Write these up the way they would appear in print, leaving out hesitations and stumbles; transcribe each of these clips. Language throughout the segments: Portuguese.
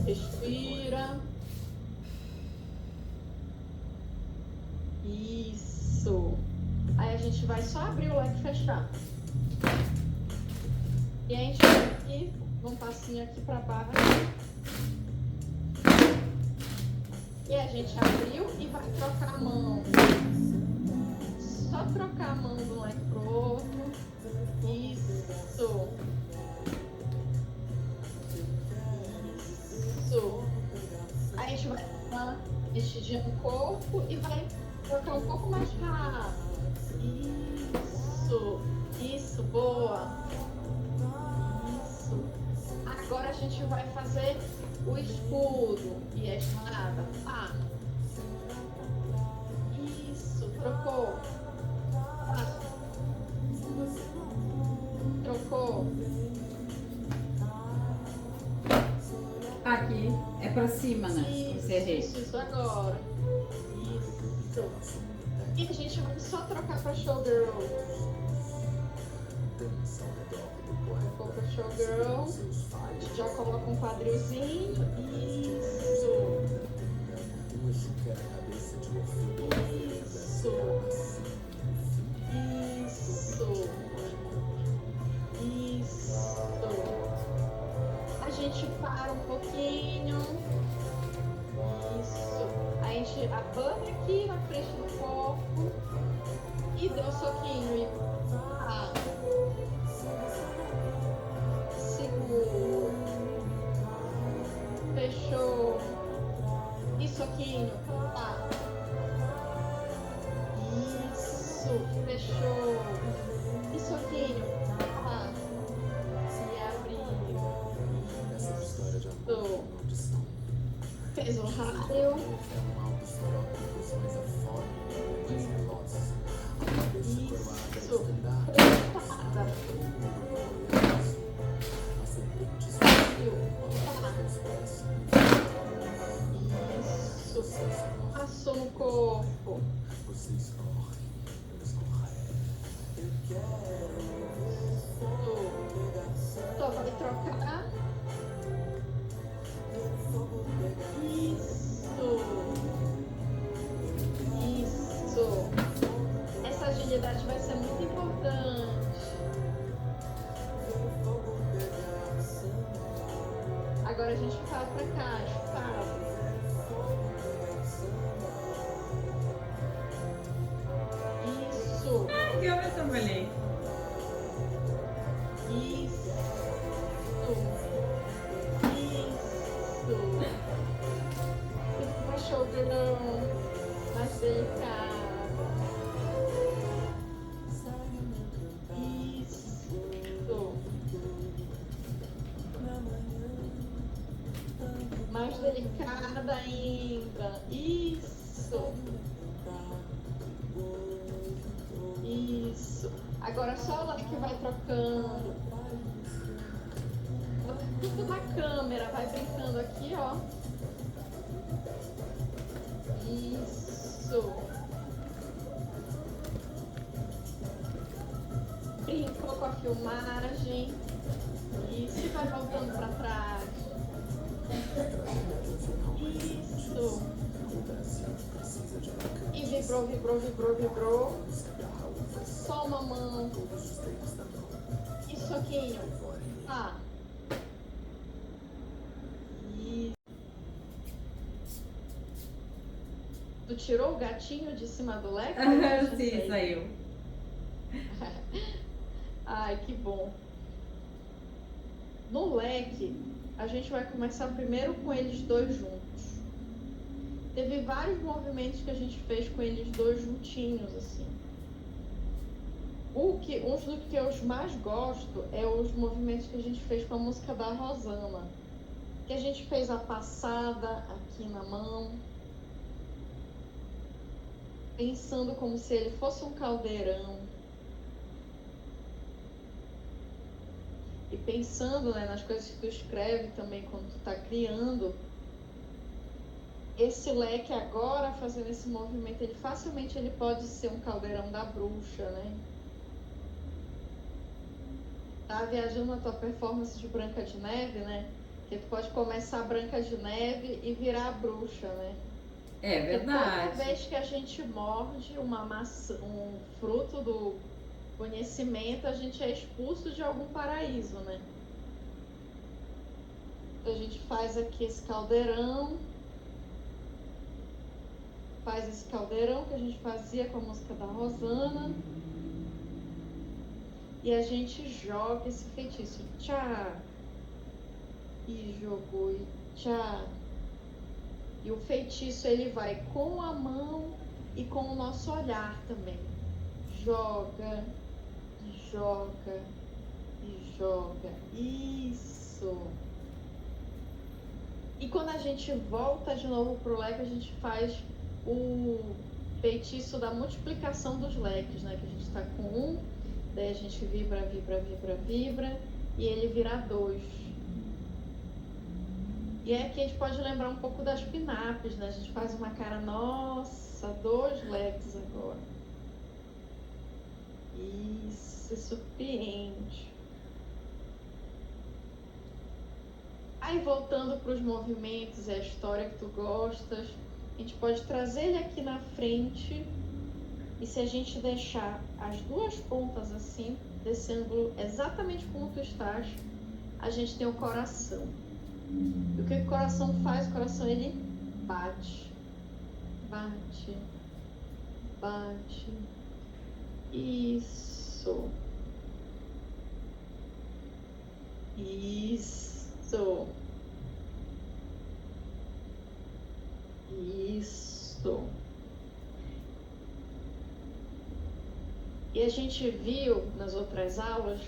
Respira. Isso. Aí a gente vai só abrir o leque e fechar. E a gente vai aqui, um passinho aqui para baixo. E a gente abriu e vai trocar a mão. Só trocar a mão de um leque pro outro. Isso. Isso. Aí a gente vai dar mexidinha no corpo e vai trocar um pouco mais rápido. Isso. Isso, boa. Isso. Agora a gente vai fazer o escudo e a espada. Ah. Isso, trocou. Ah. Trocou. Aqui é pra cima, né? Encerrei. Isso, agora. Isso. E a gente vai só trocar pra showgirl. Trocou pra showgirl. A gente já coloca um quadrilzinho. Isso. Isso. Isso. Isso. A gente para um pouquinho. Isso. A gente abana aqui na frente do corpo. E deu um soquinho. E ah. Segura. Fechou. E soquinho. Tá. Isso. Fechou. E soquinho. Tá. E abriu. Isso. Fez um raio. Isso. Preparada. Isso. Passou no corpo. Só vai trocar. Isso. Essa agilidade vai ser muito importante. Agora a gente fala pra cá, fala. Isso. Ai, que eu trabalhei. Isso. Isso. Uma showgirl mais delicada. Isso. Mais delicada ainda. Isso. Isso. Agora só o leque vai trocando. Tudo na câmera, vai brincando aqui, ó. Isso. Brincou com a filmagem. Isso, e vai voltando pra trás. Isso. E vibrou, vibrou, vibrou, vibrou. Só uma mão. E soquinho. Ah. E... Tu tirou o gatinho de cima do leque? Sim, saiu. Ai, que bom. No leque, a gente vai começar primeiro com eles dois juntos. Teve vários movimentos que a gente fez com eles dois juntinhos, assim. Um dos que eu mais gosto é os movimentos que a gente fez com a música da Rosana. Que a gente fez a passada aqui na mão, pensando como se ele fosse um caldeirão. E pensando, né, nas coisas que tu escreve também quando tu tá criando. Esse leque agora, fazendo esse movimento, ele facilmente ele pode ser um caldeirão da bruxa, né? Tá viajando na tua performance de Branca de Neve, né? Porque tu pode começar a Branca de Neve e virar a bruxa, né? É Porque toda verdade. vez que a gente morde uma maçã, um fruto do conhecimento, a gente é expulso de algum paraíso, né? Então a gente faz aqui esse caldeirão. Faz esse caldeirão que a gente fazia com a música da Rosana. E a gente joga esse feitiço. Tchá! E jogou e tchá! E o feitiço ele vai com a mão e com o nosso olhar também. Joga, e joga, e joga. Isso! E quando a gente volta de novo pro leque, a gente faz o feitiço da multiplicação dos leques, né? Que a gente tá com 1, daí a gente vibra, vibra, vibra, vibra, e ele vira 2. E é que a gente pode lembrar um pouco das pinapes, né? A gente faz uma cara, nossa, 2 leques agora. Isso, se surpreende. Aí voltando para os movimentos e a história que tu gostas, a gente pode trazer ele aqui na frente, e se a gente deixar as 2 pontas assim, desse ângulo exatamente como tu estás, a gente tem o coração. E o que o coração faz? O coração ele bate, bate, bate. Isso. Isso. Isso. E a gente viu nas outras aulas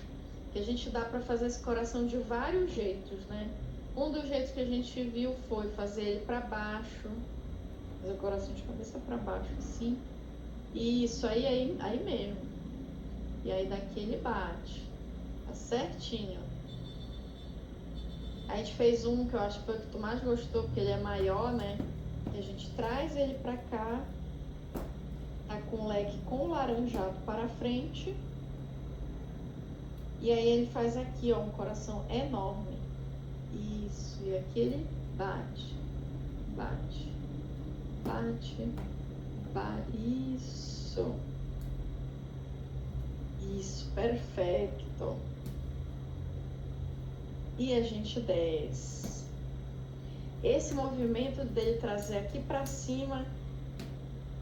que a gente dá para fazer esse coração de vários jeitos, né? Um dos jeitos que a gente viu foi fazer ele para baixo, fazer o coração de cabeça para baixo, assim. Isso, aí mesmo. E aí daqui ele bate. Tá certinho. A gente fez um que eu acho que foi o que tu mais gostou, porque ele é maior, né? E a gente traz ele pra cá. Tá com o leque com o laranjado para frente. E aí ele faz aqui, ó, um coração enorme. Isso, e aqui ele bate, bate, bate, bate. Isso. Isso, perfeito. E a gente desce. Esse movimento dele trazer aqui para cima,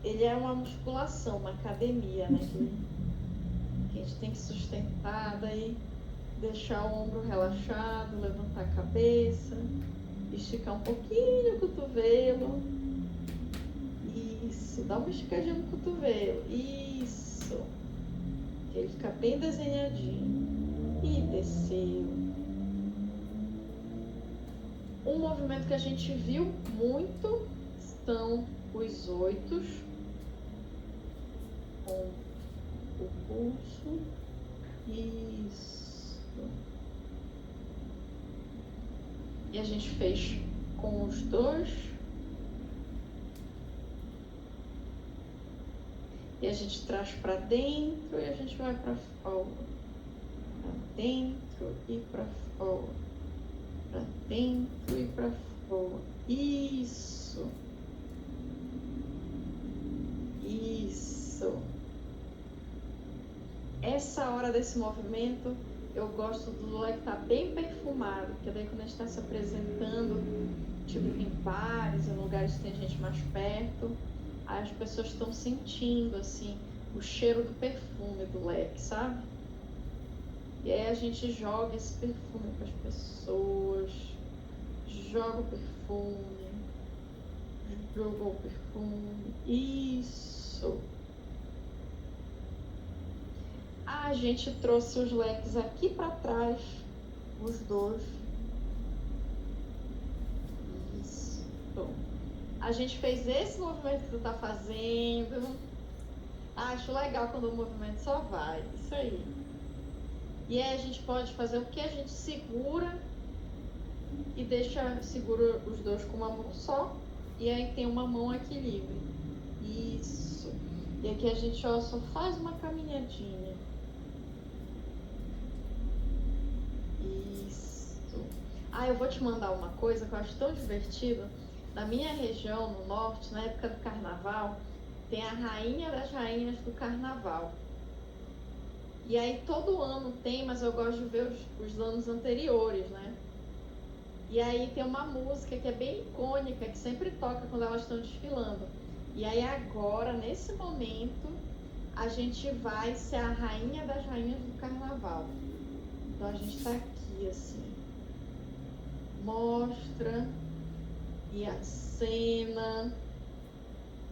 ele é uma musculação, uma academia, né? Que a gente tem que sustentar, daí deixar o ombro relaxado, levantar a cabeça, esticar um pouquinho o cotovelo. Isso, dá uma esticadinha no cotovelo. Isso. Que ele fica bem desenhadinho. E desceu. Um movimento que a gente viu muito são os 8 com o pulso. Isso. E a gente fez com os 2. E a gente traz para dentro e a gente vai para fora. Para dentro e para fora. Para dentro e para fora. Isso. Isso. Essa hora desse movimento, eu gosto do leque estar bem perfumado, porque daí quando a gente está se apresentando, tipo em bares, em lugares que tem gente mais perto, aí as pessoas estão sentindo, assim, o cheiro do perfume do leque, sabe? E aí a gente joga esse perfume para as pessoas, joga o perfume, jogou o perfume, isso. A gente trouxe os leques aqui para trás, os 2. Isso. A gente fez esse movimento que tu tá fazendo. Acho legal quando o movimento só vai. Isso aí. E aí a gente pode fazer o que? A gente segura e segura os 2 com uma mão só. E aí tem uma mão aqui livre. Isso. E aqui a gente ó, só faz uma caminhadinha. Isso. Ah, eu vou te mandar uma coisa que eu acho tão divertido. Na minha região, no norte, na época do carnaval, tem a rainha das rainhas do carnaval. E aí todo ano tem, mas eu gosto de ver os anos anteriores, né? E aí tem uma música que é bem icônica, que sempre toca quando elas estão desfilando. E aí agora, nesse momento, a gente vai ser a rainha das rainhas do carnaval. Então a gente tá aqui assim, mostra e a cena,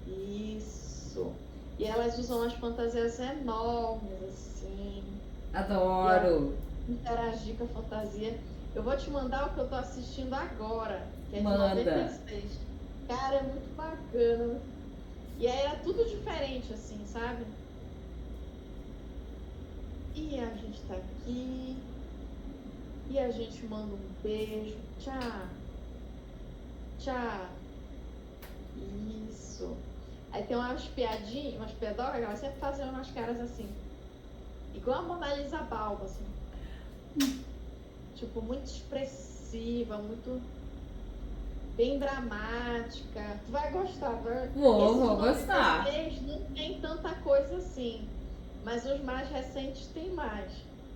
isso. E elas usam as fantasias enormes assim. Adoro. Interagir com a fantasia. Eu vou te mandar o que eu tô assistindo agora, que é de Manda. 96. Cara, é muito bacana. E aí era tudo diferente, assim, sabe? E a gente tá aqui. E a gente manda um beijo. Tchau. Tchau. Isso. Aí tem umas piadinhas, umas pedocas, elas sempre fazem umas caras assim. Igual a Mona Lisa Balbo, assim. Tipo, muito expressiva, muito bem dramática. Tu vai gostar, vai? Vou gostar. Esses não tem tanta coisa assim, mas os mais recentes tem mais.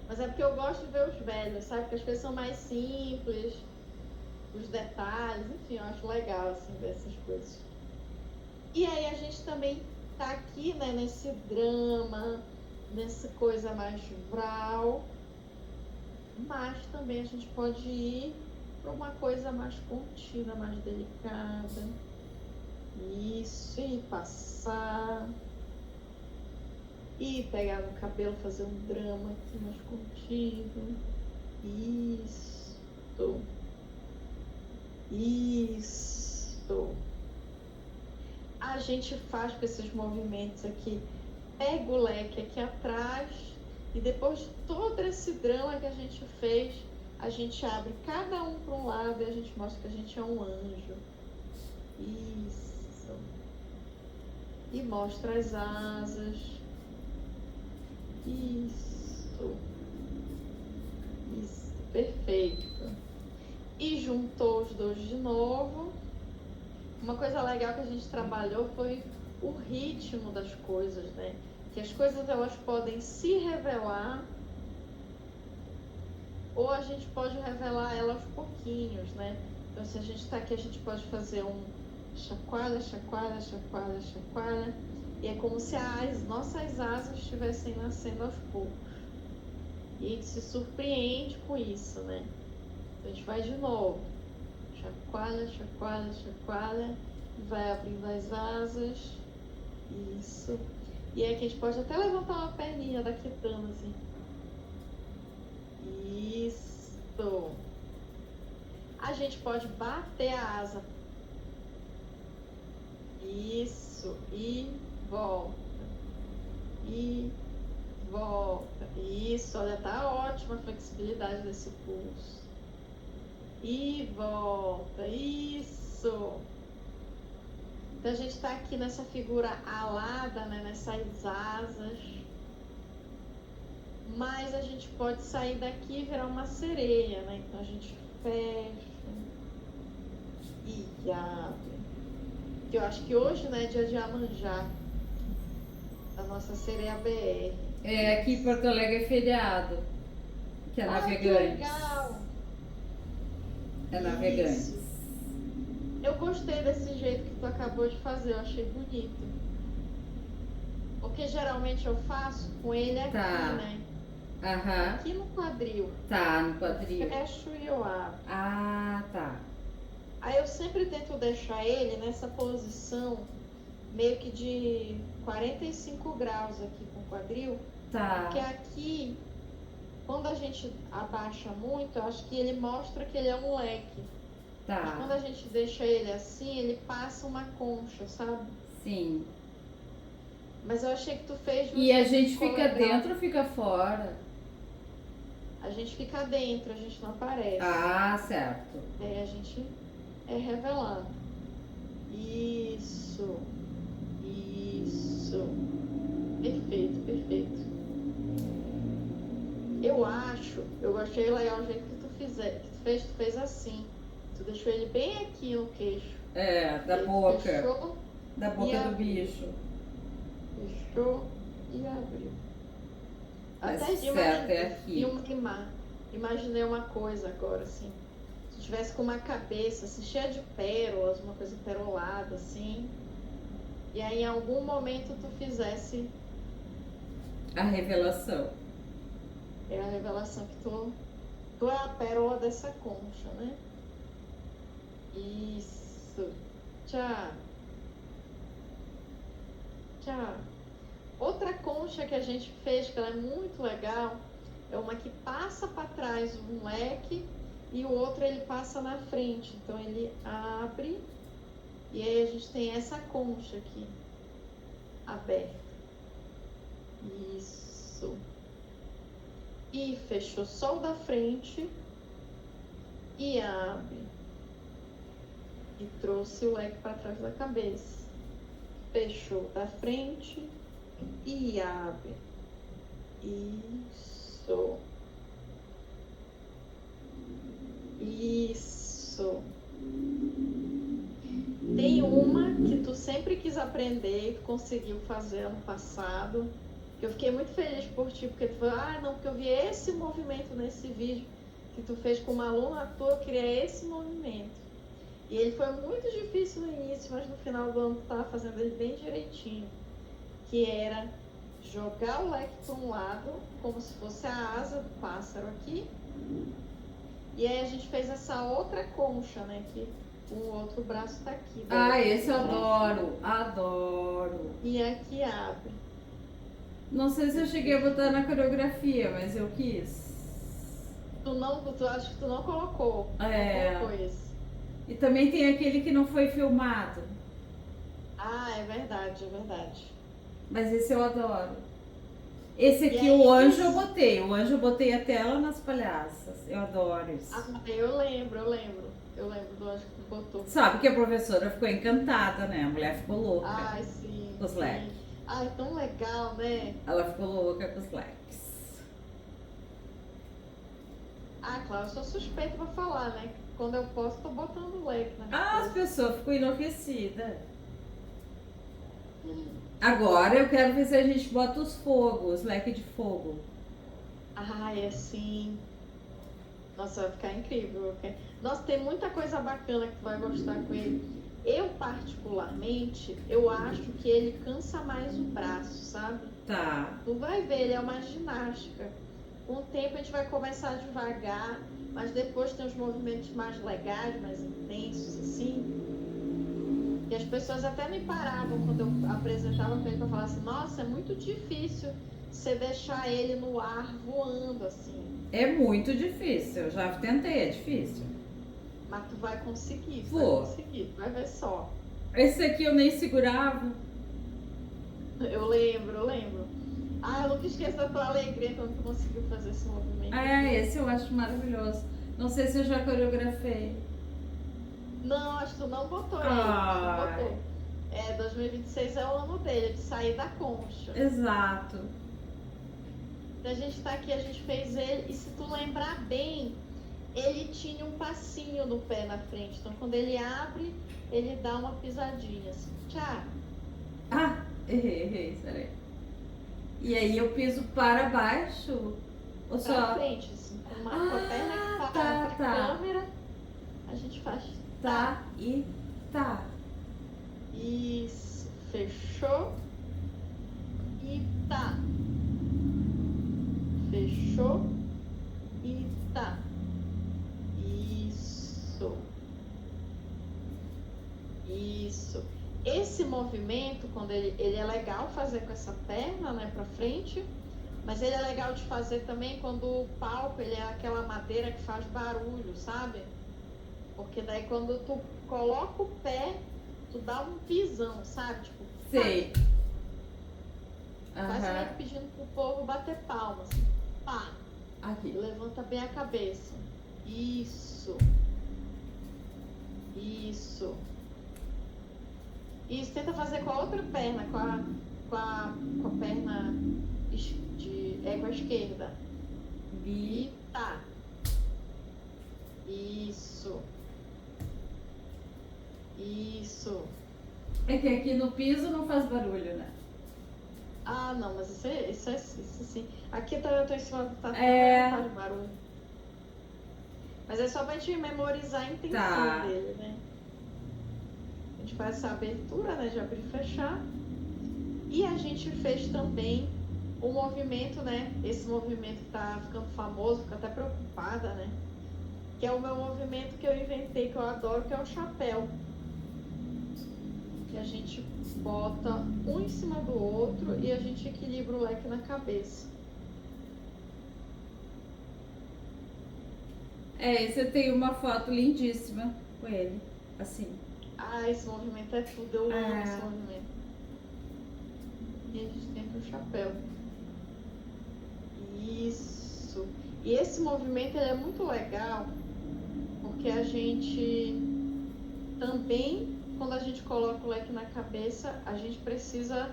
Mas é porque eu gosto de ver os velhos, sabe? Porque as coisas são mais simples, os detalhes, enfim, eu acho legal assim ver essas coisas. E aí a gente também tá aqui, né, nesse drama, nessa coisa mais rural. Mas também a gente pode ir para uma coisa mais contida, mais delicada. Isso, e passar. E pegar no cabelo, fazer um drama aqui mais contido. Isso. Isso. A gente faz com esses movimentos aqui. Pega o leque aqui atrás. E depois de todo esse drama que a gente fez, a gente abre cada um para um lado e a gente mostra que a gente é um anjo. Isso. E mostra as asas. Isso. Isso. Perfeito. E juntou os dois de novo. Uma coisa legal que a gente trabalhou foi o ritmo das coisas, né? Que as coisas elas podem se revelar ou a gente pode revelar elas aos pouquinhos, né? Então se a gente está aqui, a gente pode fazer um chacoalha, chacoalha, chacoalha, chacoalha, e é como se as nossas asas estivessem nascendo aos poucos. E a gente se surpreende com isso, né? Então a gente vai de novo. Chacoalha, chacoalha, chacoalha, vai abrindo as asas. Isso. E aí que a gente pode até levantar uma perninha da quitanda, assim. Isso. A gente pode bater a asa. Isso. E volta. E volta. Isso. Olha, tá ótima a flexibilidade desse pulso. E volta. Isso. Então a gente está aqui nessa figura alada, né, nessas asas. Mas a gente pode sair daqui e virar uma sereia, né? Então a gente fecha e abre. Que eu acho que hoje, né, é dia de Iemanjá, a nossa sereia BR. É, aqui em Porto Alegre é feriado, que é Navegantes. Que legal! É Navegantes. Isso. Eu gostei desse jeito que tu acabou de fazer, eu achei bonito. Porque geralmente eu faço com ele aqui, né? Aham. Aqui no quadril. Tá, no quadril. Fecho e eu abro. Ah, tá. Aí eu sempre tento deixar ele nessa posição meio que de 45 graus aqui com o quadril. Tá. Porque aqui, quando a gente abaixa muito, eu acho que ele mostra que ele é um leque. Tá. Mas quando a gente deixa ele assim, ele passa uma concha, sabe? Sim. Mas eu achei que tu fez... E a gente fica dentro ou fica fora? A gente fica dentro, a gente não aparece. Ah, certo. A gente é revelado. Isso. Isso. Perfeito, perfeito. Eu gostei legal o jeito que tu tu fez assim. Tu deixou ele bem aqui no queixo. Da Ele boca. Fechou, Da boca e do abriu. bicho. Fechou e abriu. Mas Até certo é aqui. Imaginei uma coisa agora, assim. Se tu tivesse com uma cabeça assim, cheia de pérolas, uma coisa perolada, assim. E aí em algum momento tu fizesse A revelação. a revelação que tu é a pérola dessa concha, né? Isso. Tchau. Tchau. Outra concha que a gente fez, que ela é muito legal, é uma que passa para trás um leque e o outro ele passa na frente. Então ele abre e aí a gente tem essa concha aqui aberta. Isso. E fechou só o da frente e abre. E trouxe o leque para trás da cabeça. Fechou da frente e abre. Isso. Isso. Tem uma que tu sempre quis aprender e tu conseguiu fazer ano passado. Que eu fiquei muito feliz por ti, porque tu falou, não, porque eu vi esse movimento nesse vídeo que tu fez com uma aluna tua, eu queria esse movimento. E ele foi muito difícil no início, mas no final do ano tu tava fazendo ele bem direitinho. Que era jogar o leque para um lado, como se fosse a asa do pássaro aqui. E aí a gente fez essa outra concha, né? Que o outro braço tá aqui. Esse eu adoro. Adoro. E aqui abre. Não sei se eu cheguei a botar na coreografia, mas eu quis. Tu acho que tu não colocou. Não colocou esse. E também tem aquele que não foi filmado. É verdade, é verdade. Mas esse eu adoro. Esse aqui, aí, o anjo eu botei. O anjo eu botei até ela nas palhaças. Eu adoro isso. Eu lembro do anjo que tu botou. Sabe que a professora ficou encantada, né? A mulher ficou louca. Sim. Com os leques. Tão legal, né? Ela ficou louca com os leques. Claro, eu sou suspeita pra falar, né? Quando eu posso, tô botando leque na minha as pessoas ficam enlouquecidas. Agora eu quero ver se a gente bota os fogos, leque de fogo. Assim. Nossa, vai ficar incrível. Nossa, tem muita coisa bacana que tu vai gostar com ele. Eu, particularmente, eu acho que ele cansa mais o braço, sabe? Tá. Tu vai ver, ele é uma ginástica. Com o tempo a gente vai começar devagar, mas depois tem os movimentos mais legais, mais intensos, assim. E as pessoas até me paravam quando eu apresentava pra ele pra falar assim, nossa, é muito difícil você deixar ele no ar voando, assim. É muito difícil, eu já tentei, é difícil. Mas tu vai conseguir, vai ver só. Esse aqui eu nem segurava. Eu lembro. Eu nunca esqueço da tua alegria quando tu conseguiu fazer esse movimento. Esse eu acho maravilhoso. Não sei se eu já coreografei. Não, acho que tu não botou ele. Não botou. 2026 é o ano dele, de sair da concha. Exato. A gente tá aqui, a gente fez ele, e se tu lembrar bem, ele tinha um passinho no pé na frente. Então quando ele abre, ele dá uma pisadinha assim. Tchau. Errei, peraí. E aí eu piso para baixo? Ou só? Pra frente, assim, com a perna que para a câmera, a gente faz tá e tá. Isso, fechou e tá. Fechou e tá. Isso. Esse movimento, quando ele é legal fazer com essa perna, né, pra frente, mas ele é legal de fazer também quando o palco, ele é aquela madeira que faz barulho, sabe? Porque daí quando tu coloca o pé, tu dá um pisão, sabe? Tipo, sei. Quase meio pedindo pro povo bater palmas. Pá. Aqui. Levanta bem a cabeça. Isso. Tenta fazer com a outra perna, com a perna com a esquerda. E tá. Isso. Isso. É que aqui no piso não faz barulho, né? Ah, não, mas isso sim. Aqui eu tô em cima do tatame, É. não faz barulho. Mas é só pra gente memorizar a intenção Tá. dele, né? A gente faz essa abertura, né? De abrir e fechar. E a gente fez também o movimento, né? Esse movimento que tá ficando famoso, fico até preocupada, né? Que é o meu movimento que eu inventei, que eu adoro, que é o chapéu. Que a gente bota um em cima do outro e a gente equilibra o leque na cabeça. Esse eu tenho uma foto lindíssima com ele, assim. Ah, esse movimento é tudo, eu amo esse movimento. E a gente tem aqui o chapéu. Isso. E esse movimento ele é muito legal, porque a gente também, quando a gente coloca o leque na cabeça, a gente precisa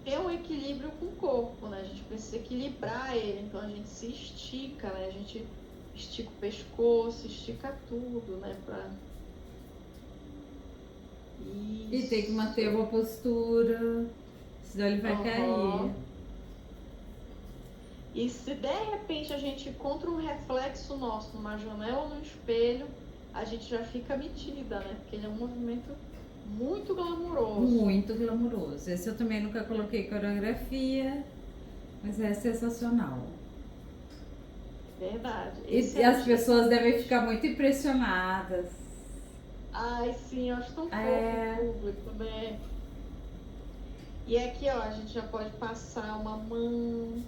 ter um equilíbrio com o corpo, né? A gente precisa equilibrar ele, então a gente se estica, né? A gente estica o pescoço, estica tudo, né? E tem que manter uma postura, senão ele vai cair. E se de repente a gente contra um reflexo nosso numa janela ou no espelho, a gente já fica metida, né? Porque ele é um movimento muito glamuroso. Muito glamuroso. Esse eu também nunca coloquei coreografia, mas é sensacional. Verdade. E as pessoas devem ficar muito impressionadas. Ai, sim, eu acho tão fofo o público, né? E aqui, ó, a gente já pode passar uma mão,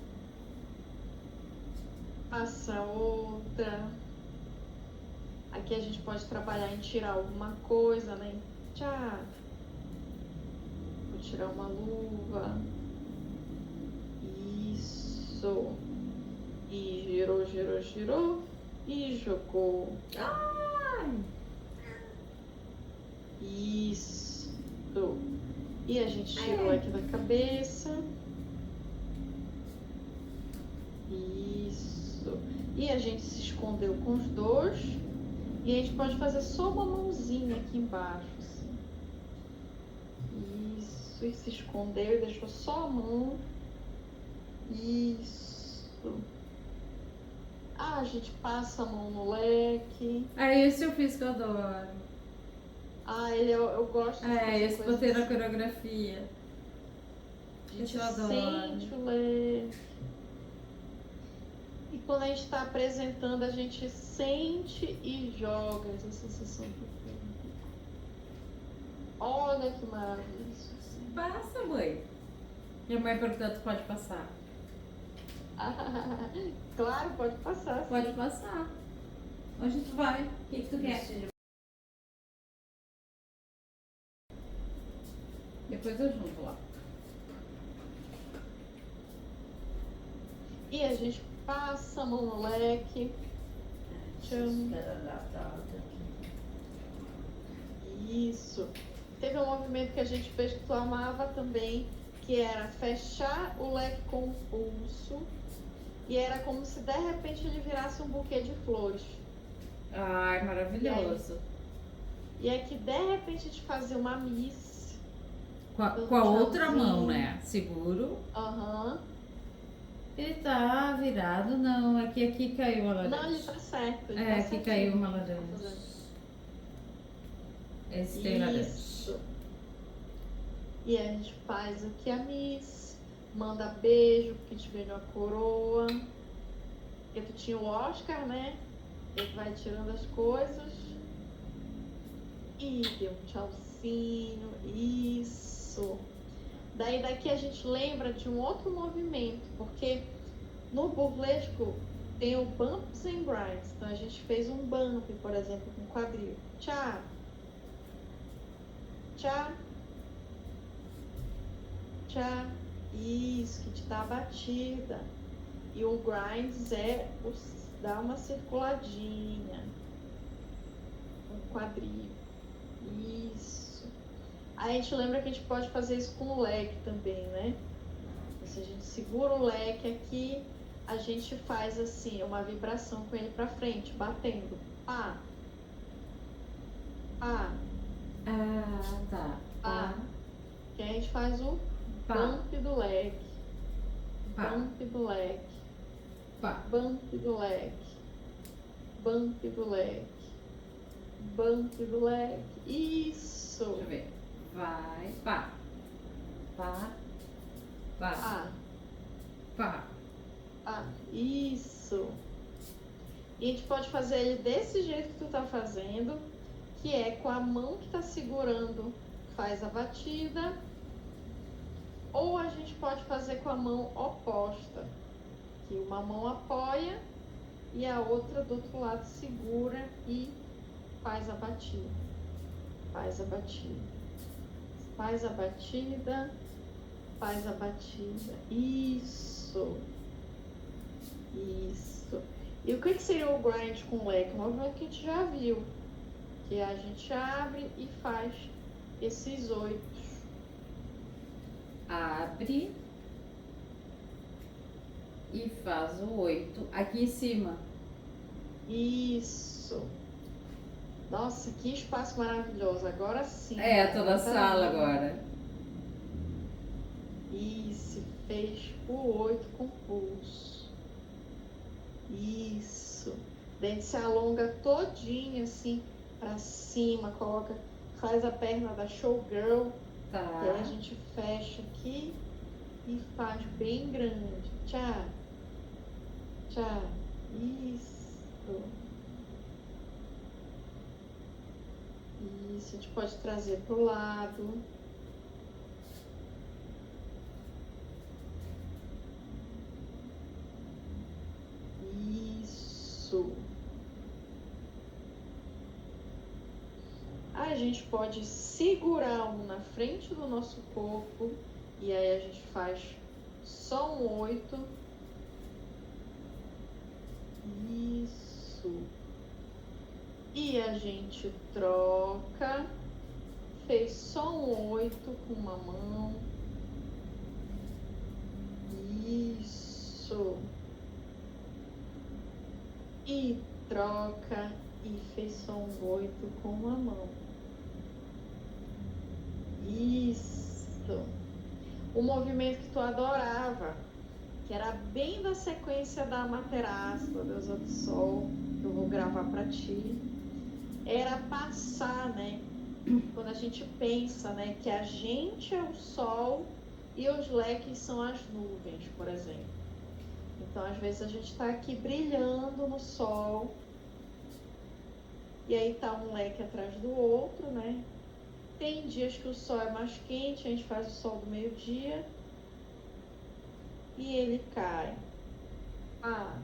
passar outra. Aqui a gente pode trabalhar em tirar alguma coisa, né? Tchau. Vou tirar uma luva. Isso. E girou, girou, girou. E jogou. Ai! Isso. E a gente tirou aqui da cabeça. Isso. E a gente se escondeu com os dois. E a gente pode fazer só uma mãozinha aqui embaixo. Assim. Isso. E se escondeu e deixou só a mão. Isso. Ah, a gente passa a mão no leque. Esse eu fiz que eu adoro. Ah, eu gosto de fazer esse botei na coreografia. A gente sente o leque. E quando a gente está apresentando, a gente sente e joga essa sensação do público. Olha que maravilha isso. Passa, mãe. Minha mãe perguntou se pode passar. Claro, pode passar. Pode sim. Passar. Onde tu vai? O que tu quer? Depois eu junto lá. E a gente passa a mão no leque. Isso. Teve um movimento que a gente fez que tu amava também, que era fechar o leque com o pulso. E era como se de repente ele virasse um buquê de flores. Ai, maravilhoso. E é que de repente a gente fazia uma miss. Com a outra mão, né? Seguro. Aham. Ele tá virado, não. Aqui caiu a laranja. Não, ele tá certo. Aqui caiu uma laranja. Esse tem laranja. Isso. E a gente faz aqui a miss. Manda beijo, porque te veio a coroa. Porque tu tinha o Oscar, né? Ele vai tirando as coisas. E deu um tchauzinho. Isso. Daí daqui a gente lembra de um outro movimento. Porque no burlesco tem o bumps and grinds. Então a gente fez um bump, por exemplo, com quadril. Tchá. Tchá. Tchá. Isso, que te dá a batida. E o grinds é dar uma circuladinha. Um quadril. Isso. Aí a gente lembra que a gente pode fazer isso com o leque também, né? Se a gente segura o leque aqui, a gente faz assim, uma vibração com ele pra frente, batendo. Pá, pá, Ah, tá. pá. Que aí a gente faz o Pá, bump do leque, pá, bump do leque, pá. bump do leque, bump do leque, bump do leque. Isso. Deixa eu ver. Vai, pá, pá, pá, Pá, pá. pá. Isso. E a gente pode fazer ele desse jeito que tu tá fazendo, que é com a mão que tá segurando, faz a batida. Ou a gente pode fazer com a mão oposta, que uma mão apoia e a outra do outro lado segura e faz a batida. Faz a batida. Faz a batida. Faz a batida. Isso. Isso. E o que seria o grind com leque? Um movimento que a gente já viu. Que a gente abre e faz esses 8. Abre e faz o 8 aqui em cima. Isso. Nossa, que espaço maravilhoso. Agora sim. É, tô na Tá sala vendo? agora. Isso. Fez o 8 com pulso. Isso. Daí se alonga todinho assim pra cima. Coloca, faz a perna da showgirl. E aí a Tá. gente fecha aqui e faz bem grande. Tchau. Tchau. Isso. Isso, a gente pode trazer pro lado. Isso. A gente pode segurar um na frente do nosso corpo e aí a gente faz só um 8. Isso. E a gente troca. Fez só um 8 com uma mão. Isso. E troca e fez só um 8 com uma mão. Isso. O movimento que tu adorava, que era bem da sequência da Amaterasu, da deusa do sol, que eu vou gravar pra ti, era passar, né? Quando a gente pensa, né, que a gente é o sol e os leques são as nuvens, por exemplo. Então, às vezes a gente está aqui brilhando no sol e aí tá um leque atrás do outro, né? Tem dias que o sol é mais quente, a gente faz o sol do meio-dia e ele cai. Ah.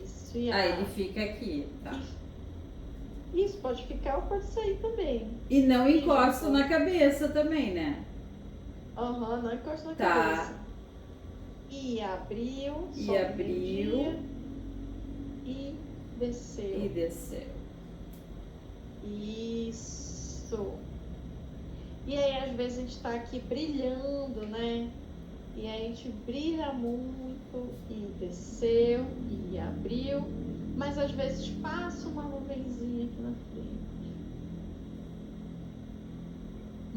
Isso, e Aí ele fica aqui, tá? Isso, pode ficar ou pode sair também. E não E encosta já na cabeça também, né? Aham, não encosta na Tá. cabeça. E abriu, E sol do abriu. meio-dia e desceu. E desceu. Isso. E aí, às vezes, a gente tá aqui brilhando, né? E aí a gente brilha muito e desceu e abriu. Mas às vezes passa uma nuvenzinha aqui na frente.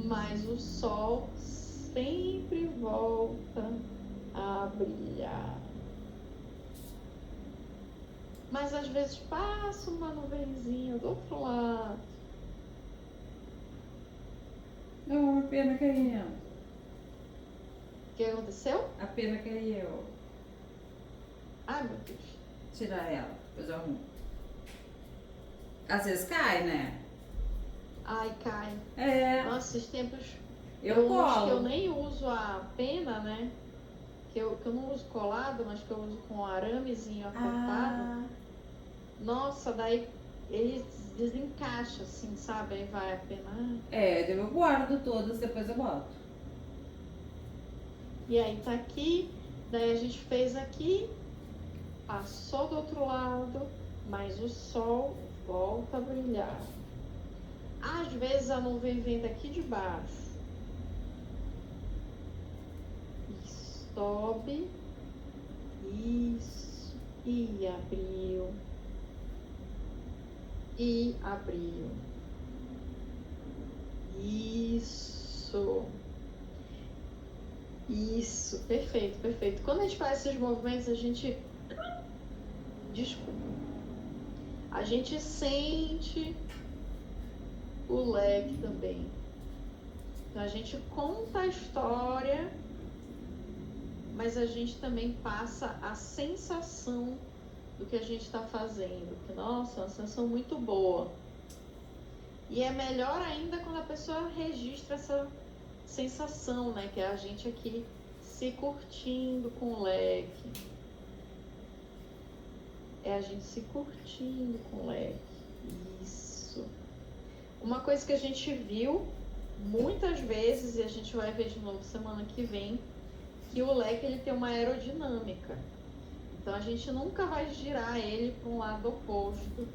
Mas o sol sempre volta a brilhar. Mas às vezes passa uma nuvenzinha do outro lado. Não, a pena caiu. O que aconteceu? A pena caiu. Ai, meu Deus. Tirar ela, depois eu arrumo. Às vezes cai, né? Ai, cai. É. Nossa, esses tempos Eu acho que eu colo. nem uso a pena, né? Que eu não uso colado, mas que eu uso com aramezinho apertado. Ah, Nossa, daí ele desencaixa assim, sabe? Aí vai a pena. é, eu guardo todas, depois eu boto. E aí tá aqui, daí a gente fez aqui, passou do outro lado, mas o sol volta a brilhar. Às vezes a nuvem vem daqui de baixo. Isso. sobe. Isso. E abriu. E abriu. Isso. Isso. Perfeito, perfeito. Quando a gente faz esses movimentos, a gente... Desculpa. A gente sente o leque também. Então a gente conta a história, mas a gente também passa a sensação do que a gente está fazendo. Que, nossa, é uma sensação muito boa. E é melhor ainda quando a pessoa registra essa sensação, né? Que é a gente aqui se curtindo com o leque. É a gente se curtindo com o leque. Isso. Uma coisa que a gente viu muitas vezes, e a gente vai ver de novo semana que vem, que o leque ele tem uma aerodinâmica. Então a gente nunca vai girar ele para um lado oposto,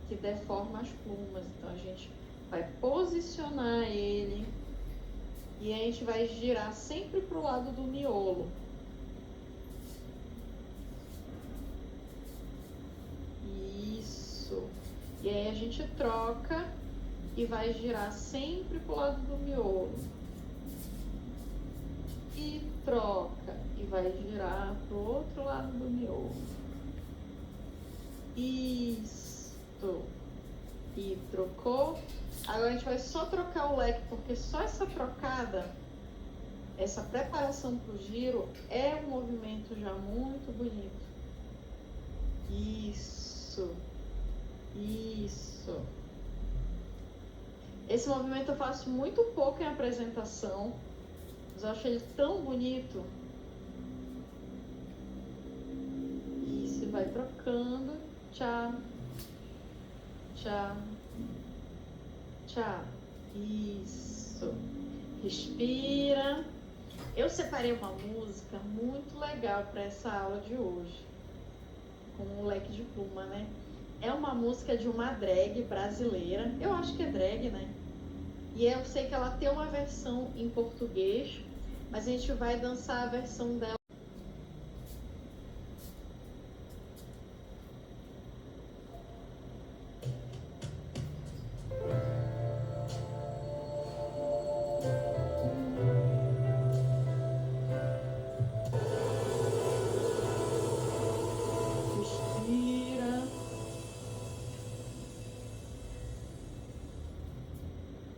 que deforma as plumas. Então a gente vai posicionar ele e a gente vai girar sempre para o lado do miolo. Isso. E aí a gente troca e vai girar sempre para o lado do miolo. E troca e vai girar para o outro lado do miolo. Isso. E trocou. Agora a gente vai só trocar o leque, porque só essa trocada, essa preparação para o giro, é um movimento já muito bonito. Isso. Isso. Esse movimento eu faço muito pouco em apresentação, mas eu acho ele tão bonito. Isso, e vai trocando. Tchau. Tchau. Tchau. Isso. Respira. Eu separei uma música muito legal para essa aula de hoje, com um leque de pluma, né? É uma música de uma drag brasileira. Eu acho que é drag, né? E eu sei que ela tem uma versão em português, mas a gente vai dançar a versão dela.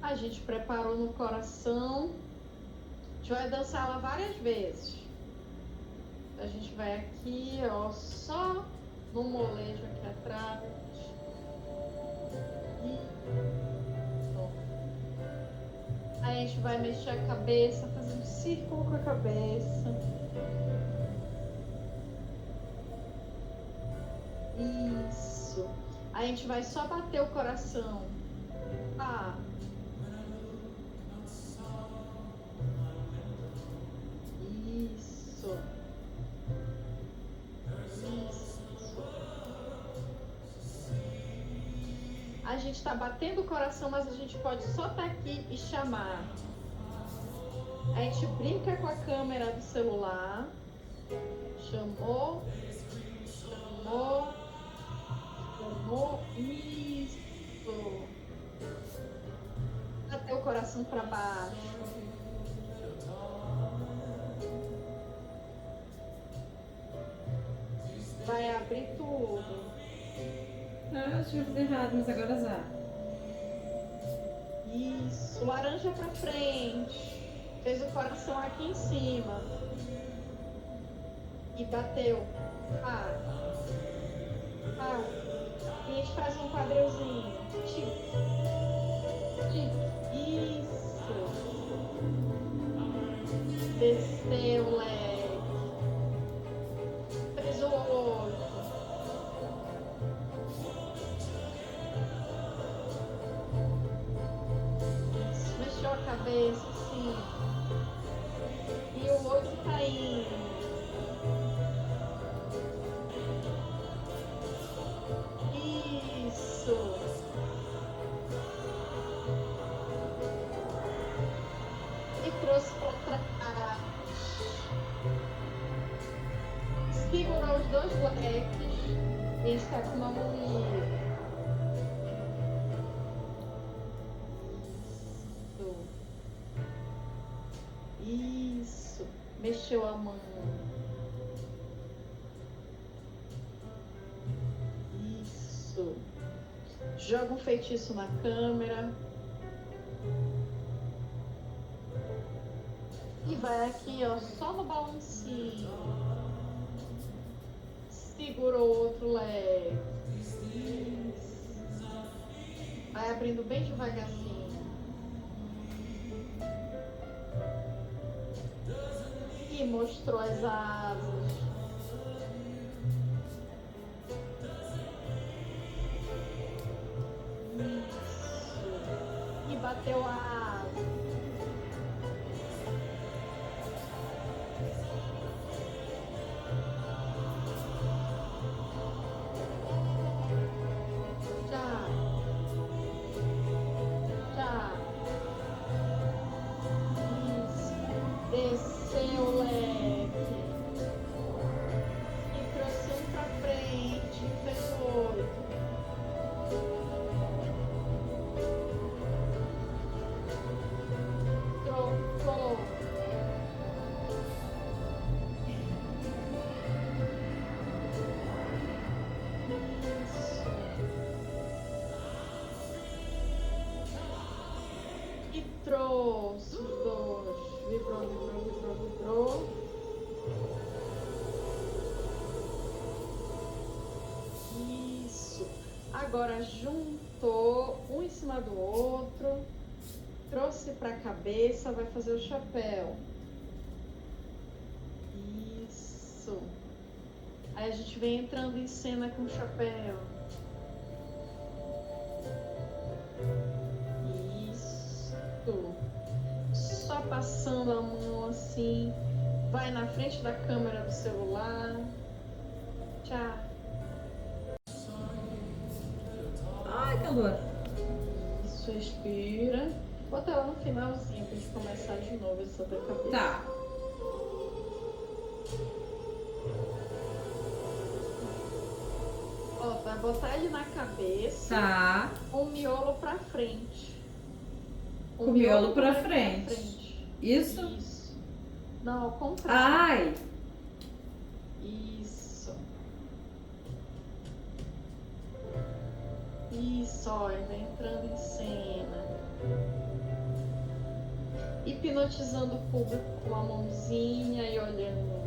A gente preparou no coração. A gente vai dançar ela várias vezes. A gente vai aqui, ó, só no molejo aqui atrás. Aí a gente vai mexer a cabeça, fazer um círculo com a cabeça. Isso. Aí a gente vai só bater o coração. Ah. Isso. A gente está batendo o coração, mas a gente pode só estar aqui e chamar. A gente brinca com a câmera do celular. Chamou. Chamou. Chamou. Isso. Bater o coração para baixo. Vai abrir tudo. Ah, acho que eu fiz errado, mas agora já. Isso, laranja pra frente. Fez o coração aqui em cima. E bateu. Ah. Ah. E a gente faz um quadrilzinho. Isso. Desceu o leque. Fez o olho. Mexeu a cabeça assim. E o outro tá indo. Isso. E trouxe pra trás. Tá com uma mão livre. Isso. Mexeu a mão. Isso. Joga um feitiço na câmera. E vai aqui, ó, só no balancinho. Segura o outro leve. Vai abrindo bem devagarzinho. E mostrou as asas. Isso. E bateu a asa. Desceu leve e trouxe um pra frente, fez 8. Trocou. Isso. E trouxe os dois. Vibrou, vibrou, vibrou, vibrou. Isso. Agora juntou um em cima do outro. Trouxe para a cabeça, vai fazer o chapéu. Isso. Aí a gente vem entrando em cena com o chapéu. Isso. Só passando a mão assim, vai na frente da câmera do celular. Tchau. Ai, calor. Isso, respira. Bota ela no finalzinho pra gente começar de novo essa da cabeça. Tá. Ó, vai botar ele na cabeça. Tá. Com o miolo pra frente. Com o miolo pra frente. Isso? Isso. Não, ao contrário. Ai! Isso. Isso, ó, ele vai entrando em cena. Hipnotizando o público com a mãozinha e olhando.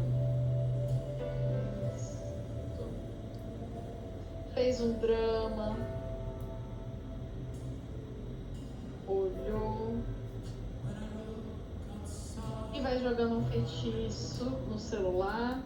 Isso. Fez um drama. Olhou. E vai jogando um feitiço no celular.